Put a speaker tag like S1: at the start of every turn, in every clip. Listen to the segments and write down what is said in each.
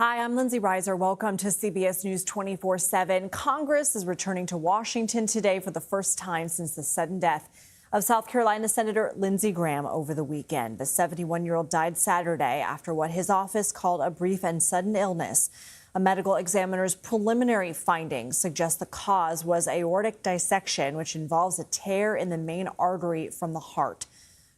S1: Hi, I'm Lindsey Reiser. Welcome to CBS News 24/7. Congress is returning to Washington today for the first time since the sudden death of South Carolina Senator Lindsey Graham over the weekend. The 71-year-old died Saturday after what his office called a brief and sudden illness. A medical examiner's preliminary findings suggest the cause was aortic dissection, which involves a tear in the main artery from the heart.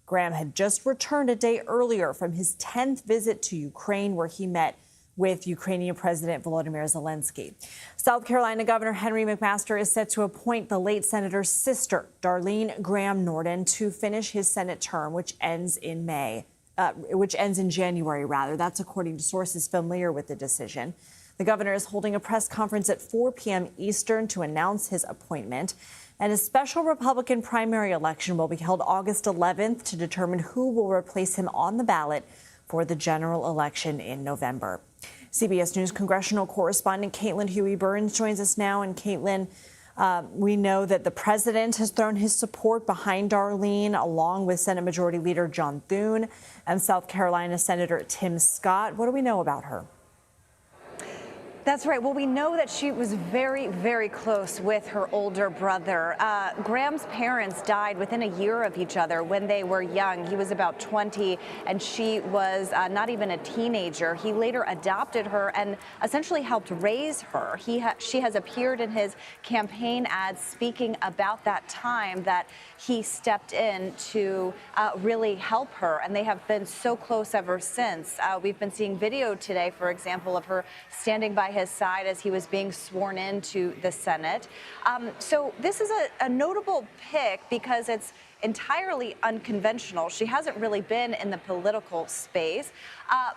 S1: Graham had just returned a day earlier from his 10th visit to Ukraine, where he met with Ukrainian President Volodymyr Zelensky. South Carolina Governor Henry McMaster is set to appoint the late senator's sister, Darlene Graham Norden, to finish his Senate term, which ends in January. That's according to sources familiar with the decision. The governor is holding a press conference at 4 p.m. Eastern to announce his appointment. And a special Republican primary election will be held August 11th to determine who will replace him on the ballot for the general election in November. CBS News congressional correspondent Caitlin Huey-Burns joins us now. And Caitlin, we know that the president has thrown his support behind Darlene, along with Senate Majority Leader Leader Thune and South Carolina Senator Tim Scott. What do we know about her?
S2: That's right. Well, we know that she was very, very close with her older brother. Graham's parents died within a year of each other when they were young. He was about 20 and she was not even a teenager. He later adopted her and essentially helped raise her. She has appeared in his campaign ads speaking about that time that he stepped in to really help her, and they have been so close ever since. We've been seeing video today, for example, of her standing by his side as he was being sworn into the Senate. So this is a notable pick because it's entirely unconventional. She hasn't really been in the political space,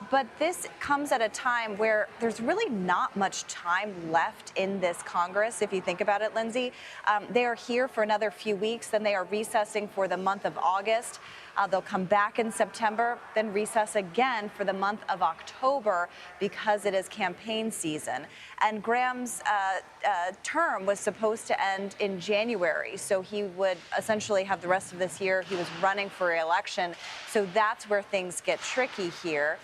S2: but this comes at a time where there's really not much time left in this Congress, if you think about it, Lindsey. They are here for another few weeks, then they are recessing for the month of August. They'll come back in September, then recess again for the month of October because it is campaign season. And Graham's term was supposed to end in January, so he would essentially have the rest of this year. He was running for re-election, so that's where things get tricky here.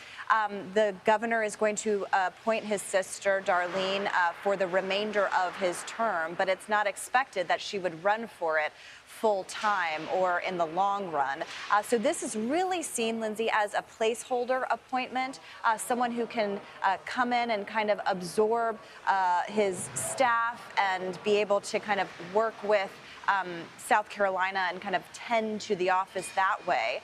S2: The governor is going to appoint his sister, Darlene, for the remainder of his term, but it's not expected that she would run for it full time or in the long run. So this is really seen, Lindsey, as a placeholder appointment, someone who can come in and kind of absorb his staff and be able to kind of work with South Carolina and kind of tend to the office that way.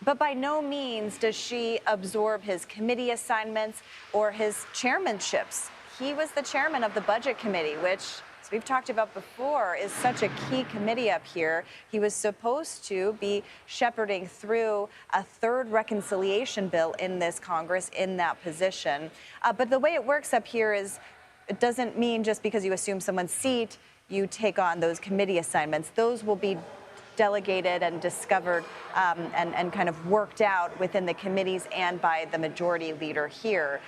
S2: But by no means does she absorb his committee assignments or his chairmanships. He was the chairman of the Budget Committee, which, as we've talked about before, is such a key committee up here. He was supposed to be shepherding through a third reconciliation bill in this Congress in that position. But the way it works up here is it doesn't mean just because you assume someone's seat, you take on those committee assignments. Those will be delegated and discovered and kind of worked out within the committees and by the majority leader here.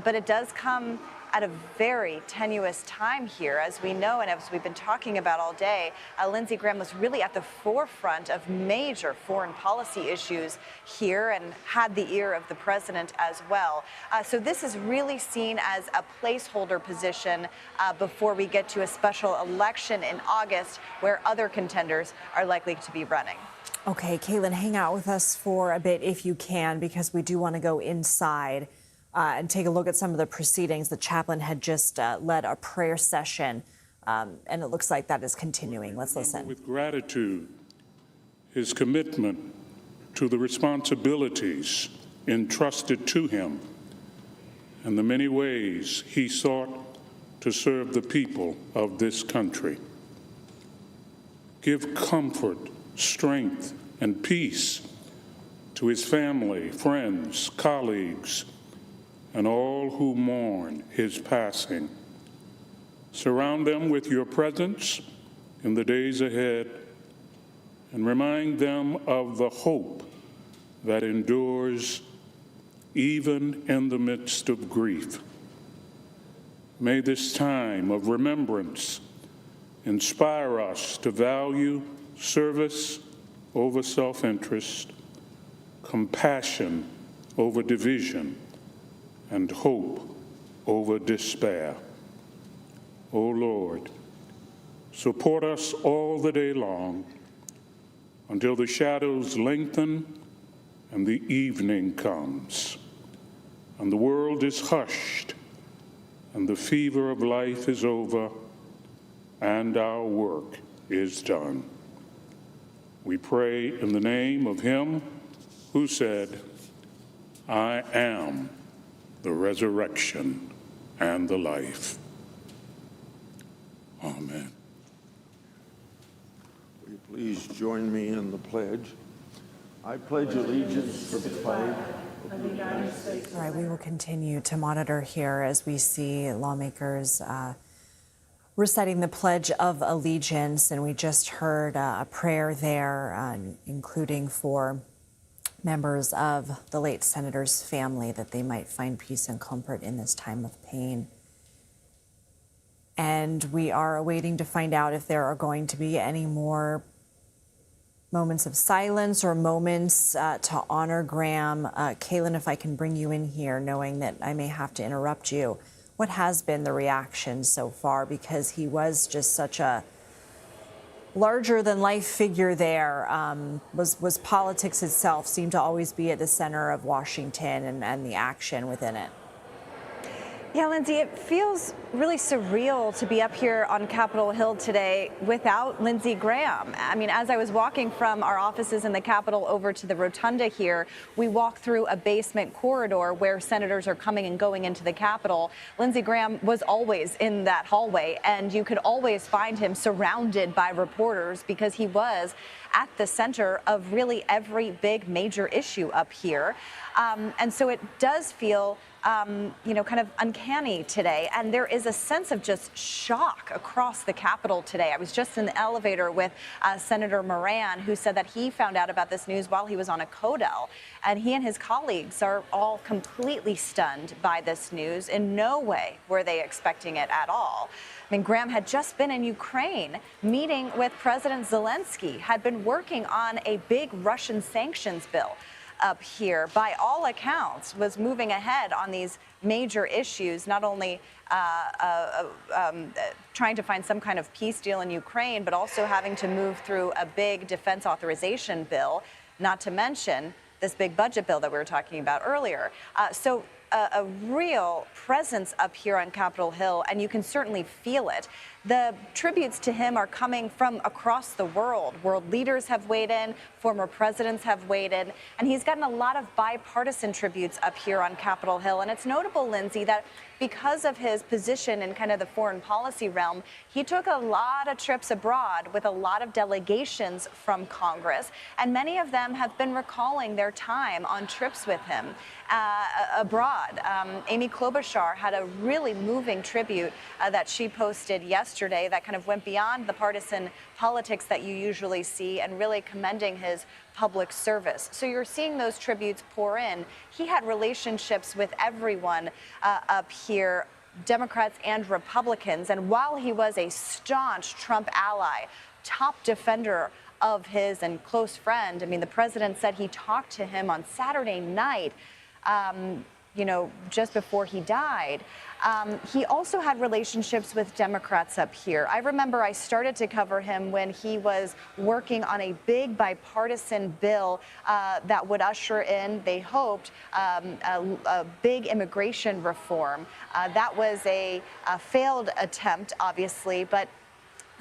S2: But it does come at a very tenuous time here, as we know, and as we've been talking about all day. Lindsey Graham was really at the forefront of major foreign policy issues here and had the ear of the president as well. So this is really seen as a placeholder position before we get to a special election in August, where other contenders are likely to be running.
S1: Okay, Caitlin, hang out with us for a bit if you can, because we do want to go inside and take a look at some of the proceedings. The chaplain had just led a prayer session, and it looks like that is continuing. Let's listen.
S3: With gratitude, his commitment to the responsibilities entrusted to him and the many ways he sought to serve the people of this country. Give comfort, strength, and peace to his family, friends, colleagues, and all who mourn his passing. Surround them with your presence in the days ahead and remind them of the hope that endures even in the midst of grief. May this time of remembrance inspire us to value service over self-interest, compassion over division, and hope over despair. O Lord, support us all the day long until the shadows lengthen and the evening comes, and the world is hushed, and the fever of life is over, and our work is done. We pray in the name of him who said, I am the resurrection and the life. Amen.
S4: Will you please join me in the pledge? I pledge allegiance to the flag of the United States.
S1: All right, we will continue to monitor here as we see lawmakers reciting the Pledge of Allegiance, and we just heard a prayer there, including for members of the late senator's family, that they might find peace and comfort in this time of pain. And we are waiting to find out if there are going to be any more moments of silence or moments to honor Graham. Caitlin, if I can bring you in here, knowing that I may have to interrupt you. What has been the reaction so far? Because he was just such a larger-than-life figure there. Was politics itself seemed to always be at the center of Washington and the action within it.
S2: Yeah, Lindsay, it feels really surreal to be up here on Capitol Hill today without Lindsey Graham. I mean, as I was walking from our offices in the Capitol over to the rotunda here, we walked through a basement corridor where senators are coming and going into the Capitol. Lindsey Graham was always in that hallway, and you could always find him surrounded by reporters because he was at the center of really every big major issue up here. And so it does feel kind of uncanny today. And there is a sense of just shock across the Capitol today. I was just in the elevator with Senator Moran, who said that he found out about this news while he was on a CODEL. And he and his colleagues are all completely stunned by this news. In no way were they expecting it at all. I mean, Graham had just been in Ukraine meeting with President Zelensky, had been working on a big Russian sanctions bill up here, by all accounts, was moving ahead on these major issues, not only trying to find some kind of peace deal in Ukraine, but also having to move through a big defense authorization bill, not to mention this big budget bill that we were talking about earlier. So a real presence up here on Capitol Hill, and you can certainly feel it. The tributes to him are coming from across the world. World leaders have weighed in, former presidents have weighed in, and he's gotten a lot of bipartisan tributes up here on Capitol Hill. And it's notable, Lindsay, that because of his position in kind of the foreign policy realm, he took a lot of trips abroad with a lot of delegations from Congress, and many of them have been recalling their time on trips with him abroad. Amy Klobuchar had a really moving tribute that she posted yesterday that kind of went beyond the partisan politics that you usually see and really commending his public service. So you're seeing those tributes pour in. He had relationships with everyone up here, Democrats and Republicans. And while he was a staunch Trump ally, top defender of his and close friend, I mean, the president said he talked to him on Saturday night, just before he died. He also had relationships with Democrats up here. I remember I started to cover him when he was working on a big bipartisan bill that would usher in, they hoped, a big immigration reform. That was a failed attempt, obviously, but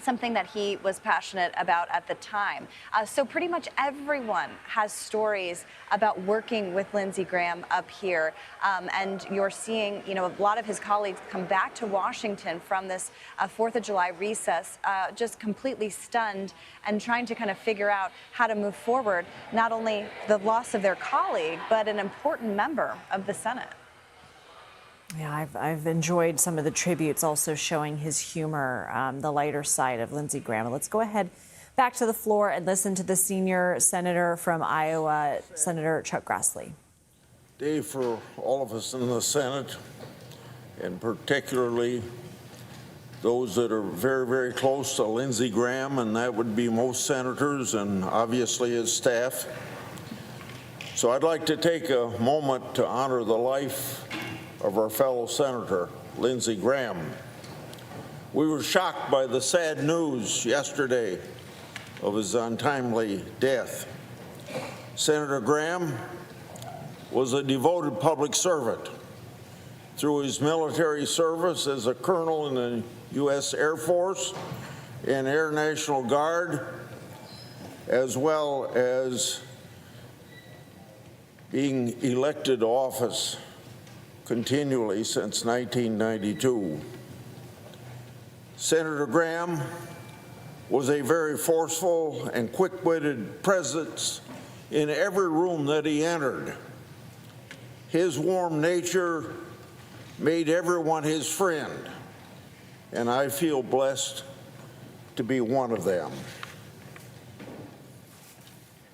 S2: something that he was passionate about at the time. So pretty much everyone has stories about working with Lindsey Graham up here. And you're seeing, a lot of his colleagues come back to Washington from this 4th of July recess, just completely stunned and trying to kind of figure out how to move forward, not only the loss of their colleague, but an important member of the Senate.
S1: Yeah, I've enjoyed some of the tributes also showing his humor, the lighter side of Lindsey Graham. Let's go ahead back to the floor and listen to the senior senator from Iowa, Senator Chuck Grassley.
S4: Day for all of us in the Senate, and particularly those that are very, very close to Lindsey Graham, and that would be most senators and obviously his staff. So I'd like to take a moment to honor the life of our fellow Senator, Lindsey Graham. We were shocked by the sad news yesterday of his untimely death. Senator Graham was a devoted public servant. Through his military service as a colonel in the U.S. Air Force and Air National Guard, as well as being elected to office continually since 1992. Senator Graham was a very forceful and quick-witted presence in every room that he entered. His warm nature made everyone his friend, and I feel blessed to be one of them.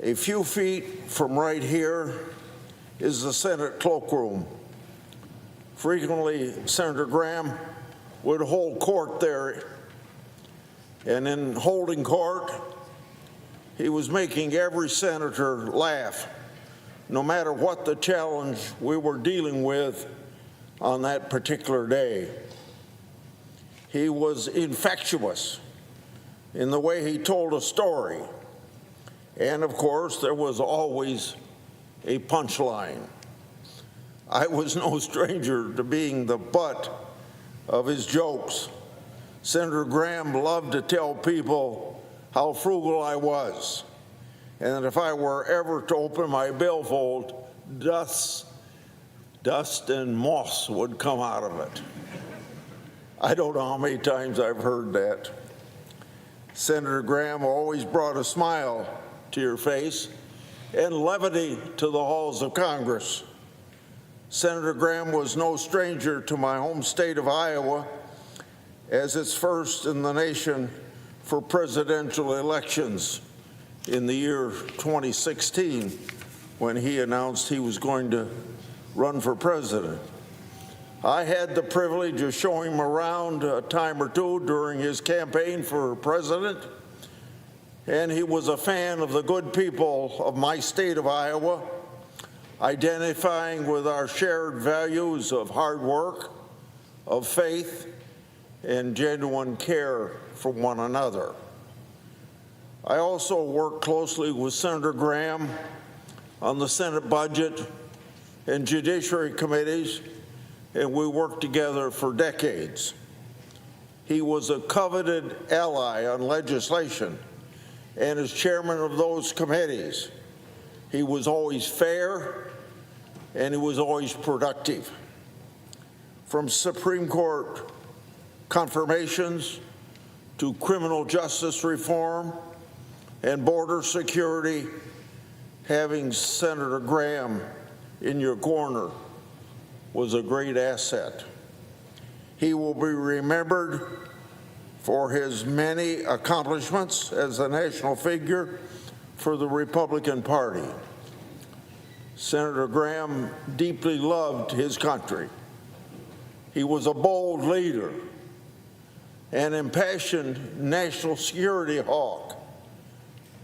S4: A few feet from right here is the Senate cloakroom. Frequently, Senator Graham would hold court there, and in holding court, he was making every senator laugh, no matter what the challenge we were dealing with on that particular day. He was infectious in the way he told a story, and of course, there was always a punchline. I was no stranger to being the butt of his jokes. Senator Graham loved to tell people how frugal I was, and that if I were ever to open my billfold, dust and moss would come out of it. I don't know how many times I've heard that. Senator Graham always brought a smile to your face and levity to the halls of Congress. Senator Graham was no stranger to my home state of Iowa, as it's first in the nation for presidential elections in the year 2016, when he announced he was going to run for president. I had the privilege of showing him around a time or two during his campaign for president, and he was a fan of the good people of my state of Iowa, identifying with our shared values of hard work, of faith, and genuine care for one another. I also worked closely with Senator Graham on the Senate budget and judiciary committees, and we worked together for decades. He was a coveted ally on legislation, and as chairman of those committees, he was always fair and he was always productive. From Supreme Court confirmations to criminal justice reform and border security, having Senator Graham in your corner was a great asset. He will be remembered for his many accomplishments as a national figure for the Republican Party. Senator Graham deeply loved his country. He was a bold leader, an impassioned national security hawk.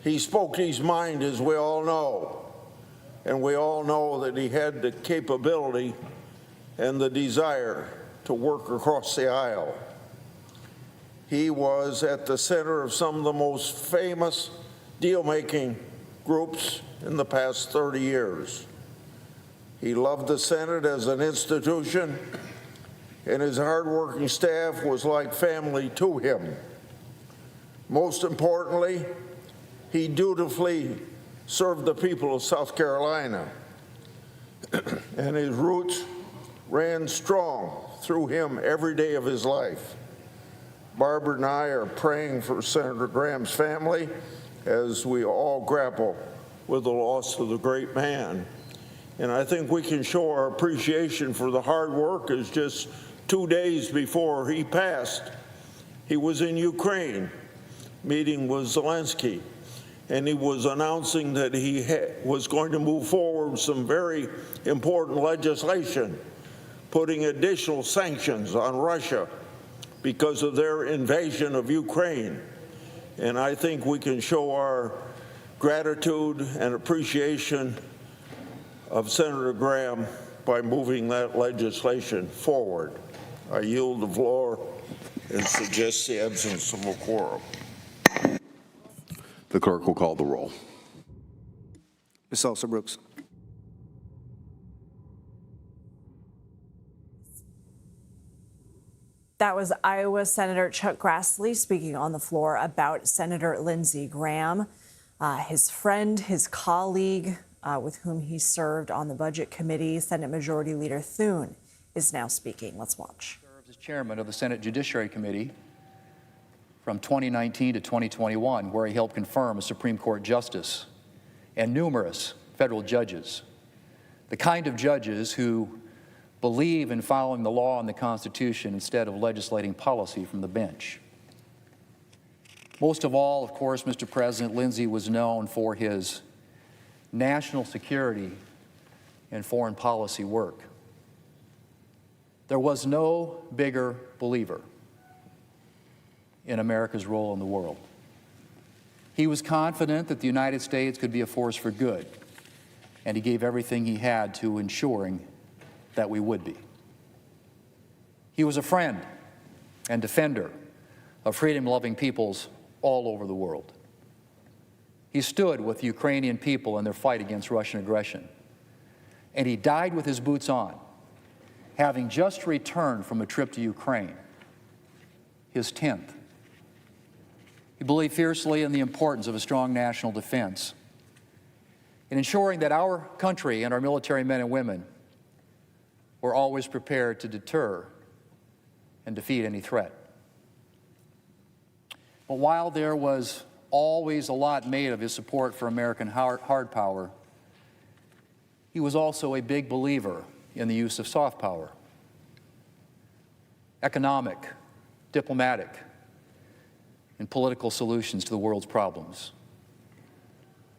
S4: He spoke his mind, as we all know, and we all know that he had the capability and the desire to work across the aisle. He was at the center of some of the most famous deal-making groups in the past 30 years. He loved the Senate as an institution, and his hardworking staff was like family to him. Most importantly, he dutifully served the people of South Carolina, and his roots ran strong through him every day of his life. Barbara and I are praying for Senator Graham's family as we all grapple with the loss of the great man. And I think we can show our appreciation for the hard work as just 2 days before he passed, he was in Ukraine meeting with Zelensky, and he was announcing that he was going to move forward some very important legislation, putting additional sanctions on Russia because of their invasion of Ukraine. And I think we can show our gratitude and appreciation of Senator Graham by moving that legislation forward. I yield the floor and suggest the absence of a quorum.
S5: The clerk will call the roll.
S6: Ms. Elsa Brooks.
S1: That was Iowa Senator Chuck Grassley speaking on the floor about Senator Lindsey Graham, his friend, his colleague with whom he served on the Budget Committee. Senate Majority Leader Thune is now speaking. Let's watch.
S7: Served as chairman of the Senate Judiciary Committee from 2019 to 2021, where he helped confirm a Supreme Court justice and numerous federal judges, the kind of judges who believe in following the law and the Constitution instead of legislating policy from the bench. Most of all, of course, Mr. President, Lindsey was known for his national security and foreign policy work. There was no bigger believer in America's role in the world. He was confident that the United States could be a force for good, and he gave everything he had to ensuring that we would be. He was a friend and defender of freedom-loving peoples all over the world. He stood with the Ukrainian people in their fight against Russian aggression, and he died with his boots on, having just returned from a trip to Ukraine, his 10th. He believed fiercely in the importance of a strong national defense, in ensuring that our country and our military men and women were always prepared to deter and defeat any threat. But while there was always a lot made of his support for American hard power, he was also a big believer in the use of soft power, economic, diplomatic, and political solutions to the world's problems.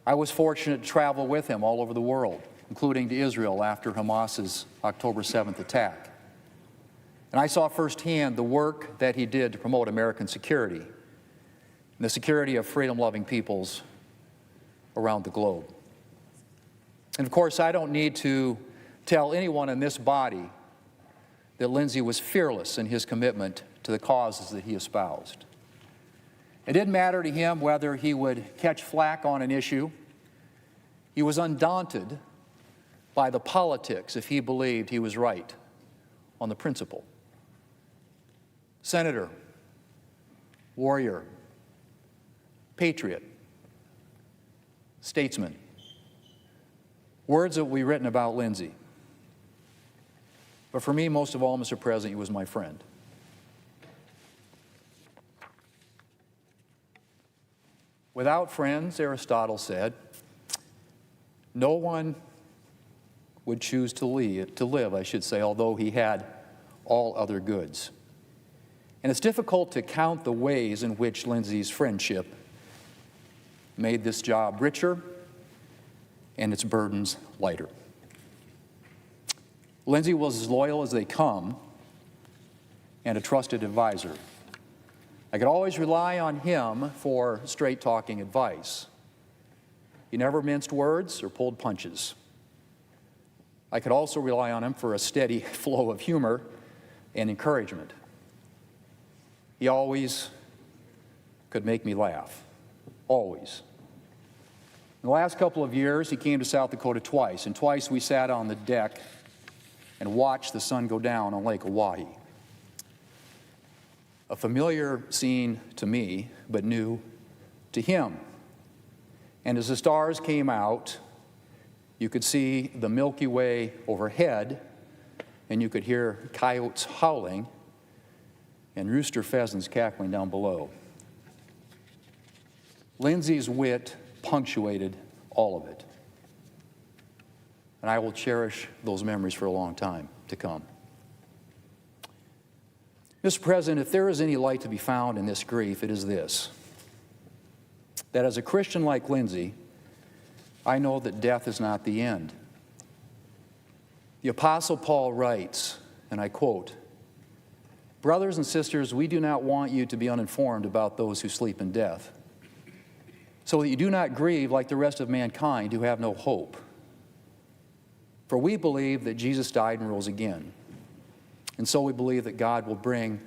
S7: I was fortunate to travel with him all over the world, including to Israel after Hamas's October 7th attack. And I saw firsthand the work that he did to promote American security and the security of freedom-loving peoples around the globe. And of course, I don't need to tell anyone in this body that Lindsey was fearless in his commitment to the causes that he espoused. It didn't matter to him whether he would catch flack on an issue. He was undaunted by the politics if he believed he was right on the principle. Senator, warrior, patriot, statesman. Words that will be written about Lindsey. But for me, most of all, Mr. President, he was my friend. Without friends, Aristotle said, no one would choose to live, although he had all other goods. And it's difficult to count the ways in which Lindsey's friendship made this job richer and its burdens lighter. Lindsey was as loyal as they come and a trusted advisor. I could always rely on him for straight-talking advice. He never minced words or pulled punches. I could also rely on him for a steady flow of humor and encouragement. He always could make me laugh, always. In the last couple of years, he came to South Dakota twice, and twice we sat on the deck and watched the sun go down on Lake Oahe. A familiar scene to me, but new to him. And as the stars came out, you could see the Milky Way overhead, and you could hear coyotes howling and rooster pheasants cackling down below. Lindsey's wit punctuated all of it. And I will cherish those memories for a long time to come. Mr. President, if there is any light to be found in this grief, it is this: that as a Christian like Lindsey, I know that death is not the end. The Apostle Paul writes, and I quote, "Brothers and sisters, we do not want you to be uninformed about those who sleep in death, so that you do not grieve like the rest of mankind who have no hope. For we believe that Jesus died and rose again. And so we believe that God will bring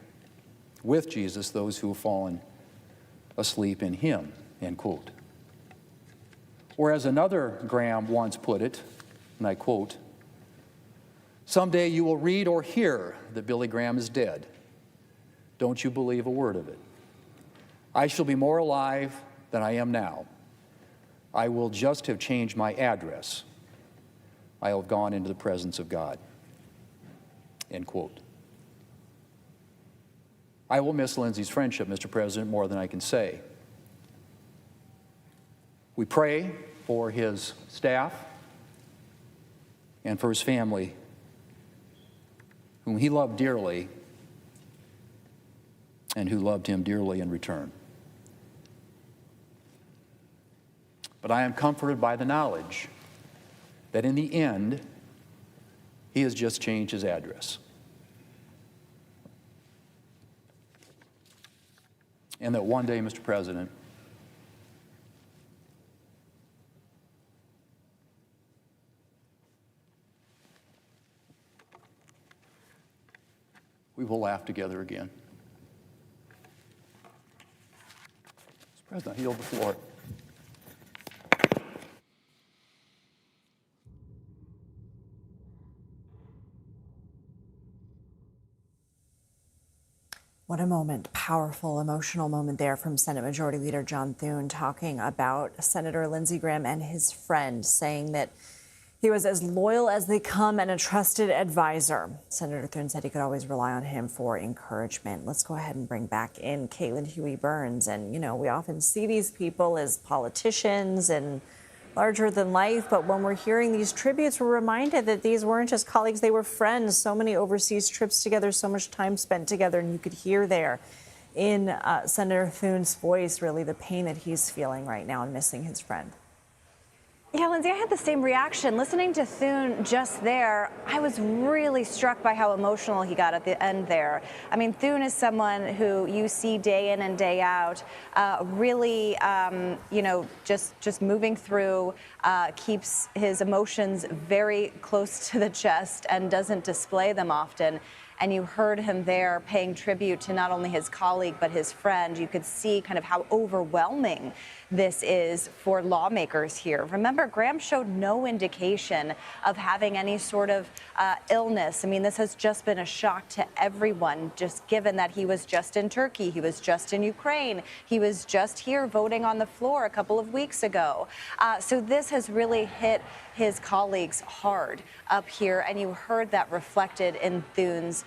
S7: with Jesus those who have fallen asleep in him, end quote. Or as another Graham once put it, and I quote, "Someday you will read or hear that Billy Graham is dead. Don't you believe a word of it. I shall be more alive than I am now. I will just have changed my address. I have gone into the presence of God." End quote. I will miss Lindsey's friendship, Mr. President, more than I can say. We pray for his staff and for his family, whom he loved dearly and who loved him dearly in return. But I am comforted by the knowledge that in the end, he has just changed his address. And that one day, Mr. President, we will laugh together again. Mr. President, I yield the floor.
S1: What a moment, powerful, emotional moment there from Senate Majority Leader John Thune talking about Senator Lindsey Graham and his friend, saying that he was as loyal as they come and a trusted advisor. Senator Thune said he could always rely on him for encouragement. Let's go ahead and bring back in Caitlin Huey-Burns. And, you know, we often see these people as politicians and larger than life, but when we're hearing these tributes, we're reminded that these weren't just colleagues, they were friends. So many overseas trips together, so much time spent together, and you could hear there in Senator Thune's voice really the pain that he's feeling right now and missing his friend.
S2: Yeah, Lindsey, I had the same reaction. Listening to Thune just there, I was really struck by how emotional he got at the end there. I mean, Thune is someone who you see day in and day out, really, you know, just moving through, keeps his emotions very close to the chest and doesn't display them often. And you heard him there paying tribute to not only his colleague, but his friend. You could see kind of how overwhelming this is for lawmakers here. Remember, Graham showed no indication of having any sort of illness. I mean, this has just been a shock to everyone, just given that he was just in Turkey, he was just in Ukraine, he was just here voting on the floor a couple of weeks ago. So this has really hit his colleagues hard up here, and you heard that reflected in Thune's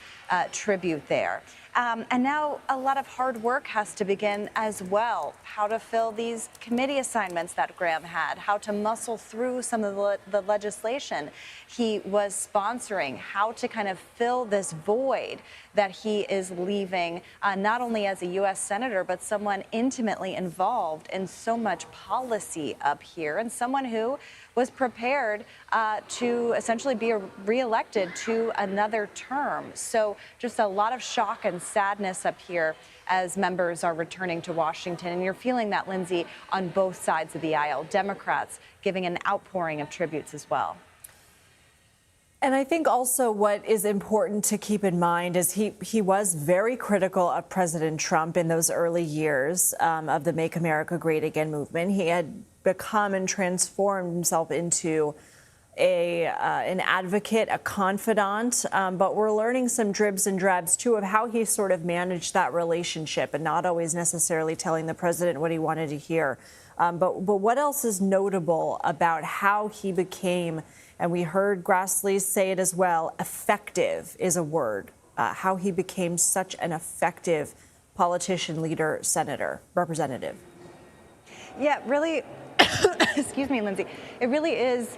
S2: tribute there. And now a lot of hard work has to begin as well. How to fill these committee assignments that Graham had, how to muscle through some of the legislation he was sponsoring, how to kind of fill this void that he is leaving, not only as a U.S. Senator, but someone intimately involved in so much policy up here, and someone who was prepared to essentially be reelected to another term. So just a lot of shock and sadness up here as members are returning to Washington. And you're feeling that, Lindsey, on both sides of the aisle. Democrats giving an outpouring of tributes as well.
S1: And I think also what is important to keep in mind is he was very critical of President Trump in those early years of the Make America Great Again movement. He had become and transformed himself into an advocate, a confidant, but we're learning some dribs and drabs, too, of how he sort of managed that relationship and not always necessarily telling the president what he wanted to hear. But what else is notable about how he became, and we heard Grassley say it as well, effective is a word, how he became such an effective politician, leader, senator, representative?
S2: Yeah, really, excuse me, Lindsey, it really is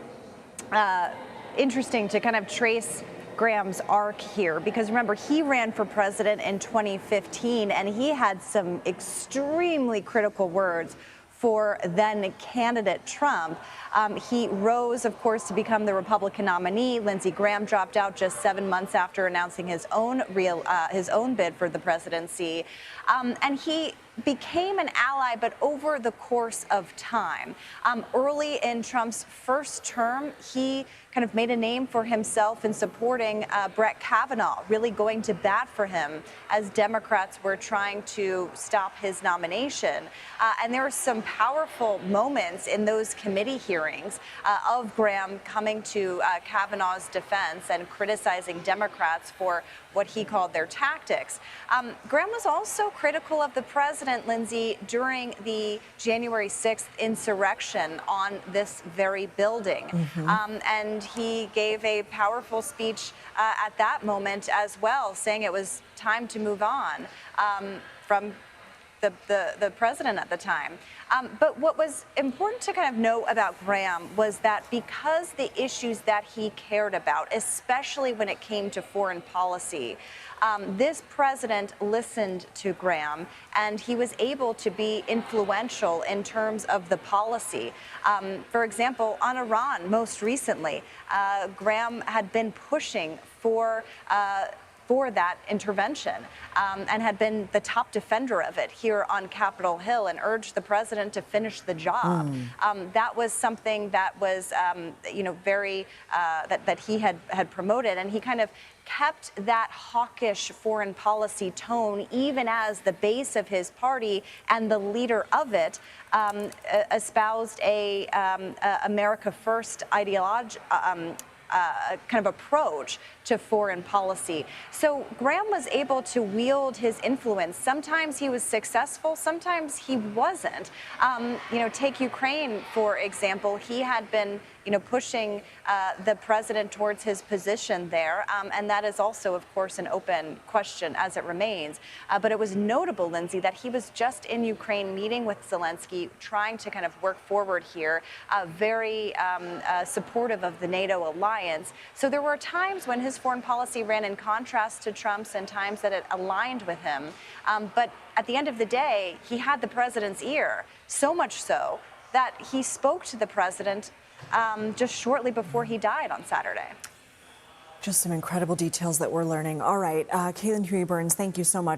S2: interesting to kind of trace Graham's arc here, because remember, he ran for president in 2015 and he had some extremely critical words for then candidate Trump. He rose, of course, to become the Republican nominee. Lindsey Graham dropped out just 7 months after announcing his own bid for the presidency. And he became an ally, but over the course of time. Early in Trump's first term, he kind of made a name for himself in supporting Brett Kavanaugh, really going to bat for him as Democrats were trying to stop his nomination. And there were some powerful moments in those committee hearings of Graham coming to Kavanaugh's defense and criticizing Democrats for what he called their tactics. Graham was also critical of the president, Lindsey, during the January 6th insurrection on this very building. And he gave a powerful speech at that moment as well, saying it was time to move on from the president at the time. But what was important to kind of know about Graham was that because the issues that he cared about, especially when it came to foreign policy, this president listened to Graham, and he was able to be influential in terms of the policy. For example, on Iran, most recently, Graham had been pushing for that intervention and had been the top defender of it here on Capitol Hill and urged the president to finish the job. That was something that was, very, that he had promoted, and he kind of kept that hawkish foreign policy tone even as the base of his party and the leader of it espoused a America First ideology, kind of approach to foreign policy. So Graham was able to wield his influence. Sometimes he was successful, sometimes he wasn't. Take Ukraine, for example. He had been pushing the president towards his position there. And that is also, of course, an open question as it remains. But it was notable, Lindsey, that he was just in Ukraine meeting with Zelensky, trying to kind of work forward here, very supportive of the NATO alliance. So there were times when his foreign policy ran in contrast to Trump's and times that it aligned with him. But at the end of the day, he had the president's ear, so much so that he spoke to the president just shortly before he died on Saturday.
S1: Just some incredible details that we're learning. All right, Caitlin Huey-Burns, thank you so much.